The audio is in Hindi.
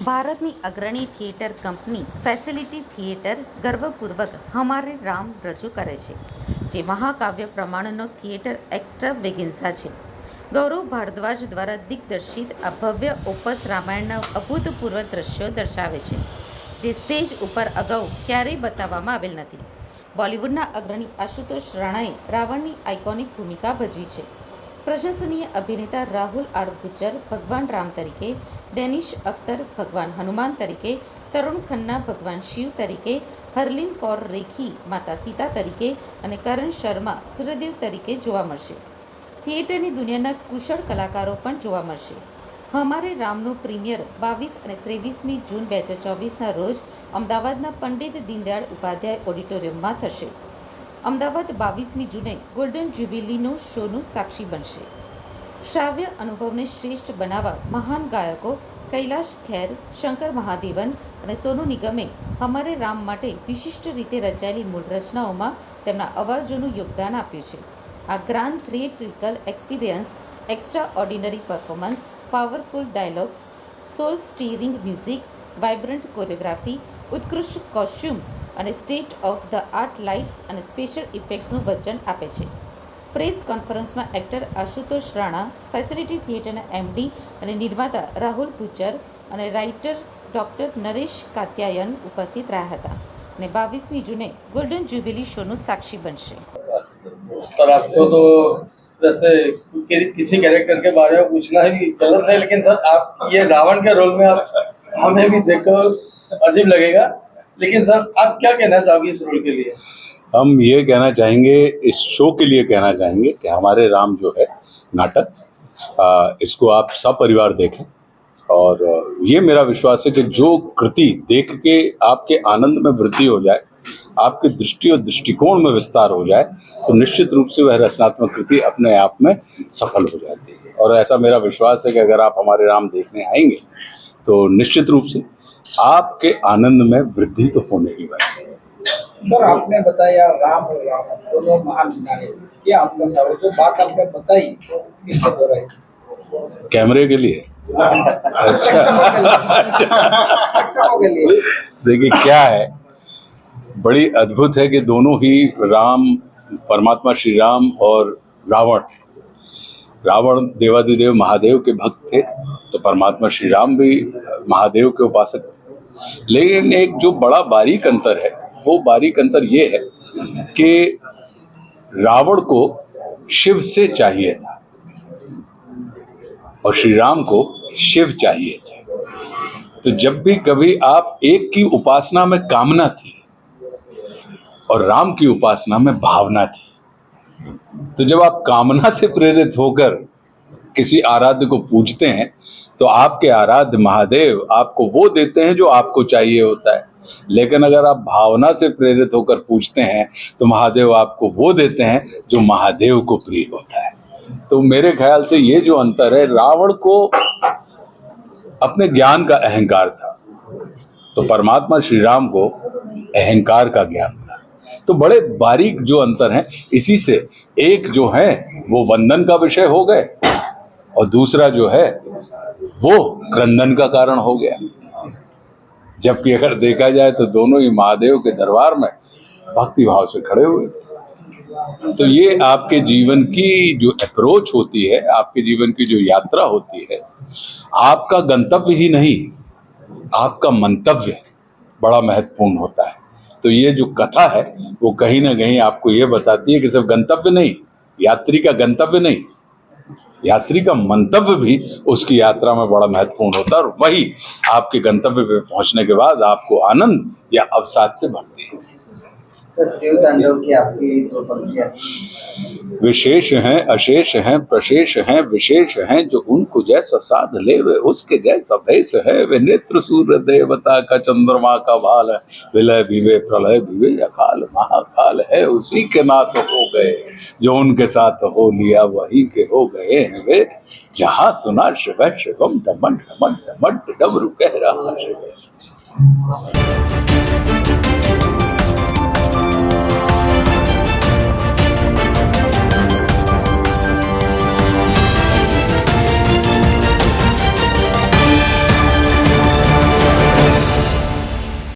ભારતની અગ્રણી થિયેટર કંપની ફેસિલિટી થિયેટર ગર્વપૂર્વક હમારે રામ રજૂ કરે છે, જે મહાકાવ્ય પ્રમાણનો થિયેટર એક્સ્ટ્રાવેગેન્ઝા છે. ગૌરવ ભારદ્વાજ દ્વારા દિગ્દર્શિત આ ભવ્ય ઓપસ રામાયણના અભૂતપૂર્વ દ્રશ્યો દર્શાવે છે, જે સ્ટેજ ઉપર અગાઉ ક્યારેય બતાવવામાં આવેલ નથી. બોલિવૂડના અગ્રણી આશુતોષ રાણાએ રાવણની આઇકોનિક ભૂમિકા ભજવી છે. પ્રશંસનીય અભિનેતા રાહુલ આર ગુર્જર ભગવાન રામ તરીકે, ડેનિશ અખ્તર ભગવાન હનુમાન તરીકે, તરુણ ખન્ના ભગવાન શિવ તરીકે, હરલીન કૌર રેખી માતા સીતા તરીકે અને કરણ શર્મા સૂર્યદેવ તરીકે જોવા મળશે. થિયેટરની દુનિયાના કુશળ કલાકારો પણ જોવા મળશે. હમારે રામનું પ્રીમિયર 22 અને 23મી જૂન 2024ના રોજ અમદાવાદના પંડિત દીનદયાળ ઉપાધ્યાય ઓડિટોરિયમમાં થશે. અમદાવાદ 22મી જૂને ગોલ્ડન જ્યુબિલીનો શોનું સાક્ષી બનશે. શ્રાવ્ય અનુભવને શ્રેષ્ઠ બનાવવા મહાન ગાયકો કૈલાશ ખેર, શંકર મહાદેવન અને સોનુ નિગમે હમારે રામ માટે વિશિષ્ટ રીતે રચાયેલી મૂળ રચનાઓમાં તેમના અવાજોનું યોગદાન આપ્યું છે. આ grand theatrical experience extraordinary performance, powerful dialogues, soul stirring music, vibrant choreography, ઉત્કૃષ્ટ કોસ્ચ્યુમ અને state of the art lights અને સ્પેશિયલ ઇફેક્ટ્સનું વચન આપે છે. પ્રેસ કોન્ફરન્સમાં એક્ટર આશુતોષ રાણા, ફેસિલિટી થિયેટરના એમડી અને નિર્માતા રાહુલ ગુર્જર અને રાઇટર ડોક્ટર નરેશ કાત્યાયન ઉપસ્થિત રહ્યા હતા અને 22મી જૂને ગોલ્ડન જ્યુબિલી શોનું સાક્ષી બનશે. सर आपको तो जैसे किसी कैरेक्टर के बारे में पूछना ही गलत है, लेकिन सर आप ये रावण के रोल में आप हमें भी देखो अजीब लगेगा, लेकिन सर आप क्या कहना चाहोगे इस रोल के लिए? हम ये कहना चाहेंगे, इस शो के लिए कहना चाहेंगे कि हमारे राम जो है नाटक, इसको आप सपरिवार देखें और ये मेरा विश्वास है कि जो कृति देख के आपके आनंद में वृद्धि हो जाए, आपकी दृष्टि और दृष्टिकोण में विस्तार हो जाए, तो निश्चित रूप से वह रचनात्मक कृति अपने आप में सफल हो जाती है. और ऐसा मेरा विश्वास है कि अगर आप हमारे राम देखने आएंगे तो निश्चित रूप से आपके आनंद में वृद्धि तो होने ही वाली है. सर आपने बताया राम और रावण दोनों महान नारे, क्या आपका नारे जो बात आपने बताई किससे हो रही? कैमरे के लिए अच्छा प्रेक्षकों के लिए देखिए क्या है, बड़ी अद्भुत है कि दोनों ही राम, परमात्मा श्री राम और रावण देवादिदेव महादेव के भक्त थे, तो परमात्मा श्री राम भी महादेव के उपासक थे. लेकिन एक जो बड़ा बारीक अंतर है, वो बारीक अंतर ये है कि रावण को शिव से चाहिए था और श्री राम को शिव चाहिए थे. तो जब भी कभी आप एक की उपासना में कामना थी और राम की उपासना में भावना थी, तो जब आप कामना से प्रेरित होकर किसी आराध्य को पूजते हैं तो आपके आराध्य महादेव आपको वो देते हैं जो आपको चाहिए होता है. लेकिन अगर आप भावना से प्रेरित होकर पूजते हैं तो महादेव आपको वो देते हैं जो महादेव को प्रिय होता है. तो मेरे ख्याल से ये जो अंतर है, रावण को अपने ज्ञान का अहंकार था, तो परमात्मा श्री राम को अहंकार का ज्ञान था. तो बड़े बारीक जो अंतर हैं, इसी से एक जो है वो वंदन का विषय हो गए और दूसरा जो है वो क्रंदन का कारण हो गया. जबकि अगर देखा जाए तो दोनों ही महादेव के दरबार में भक्ति भाव से खड़े हुए थे. तो ये आपके जीवन की जो अप्रोच होती है, आपके जीवन की जो यात्रा होती है, आपका गंतव्य ही नहीं, आपका मंतव्य बड़ा महत्वपूर्ण होता है. तो ये जो कथा है वो कहीं ना कहीं आपको ये बताती है कि सिर्फ गंतव्य नहीं, यात्री का गंतव्य नहीं, यात्री का मंतव्य भी उसकी यात्रा में बड़ा महत्वपूर्ण होता है और वही आपके गंतव्य पे पहुंचने के बाद आपको आनंद या अवसाद से भरती है. शिव तांडव की आपकी दो पंक्तियां विशेष हैं, अशेष हैं, प्रशेष हैं, विशेष हैं, जो उनको जैसा साध ले वे उसके जैसा भेष है. वे नेत्र सूर्य देवता का, चंद्रमा का भाल है. विलय विवे प्रलय विवे अकाल महाकाल है. उसी के नाथ हो गए जो उनके साथ हो लिया, वही के हो गए हैं वे. जहाँ सुना शिव शिवम डमन डमन डमन डमरू कह रहा शिव.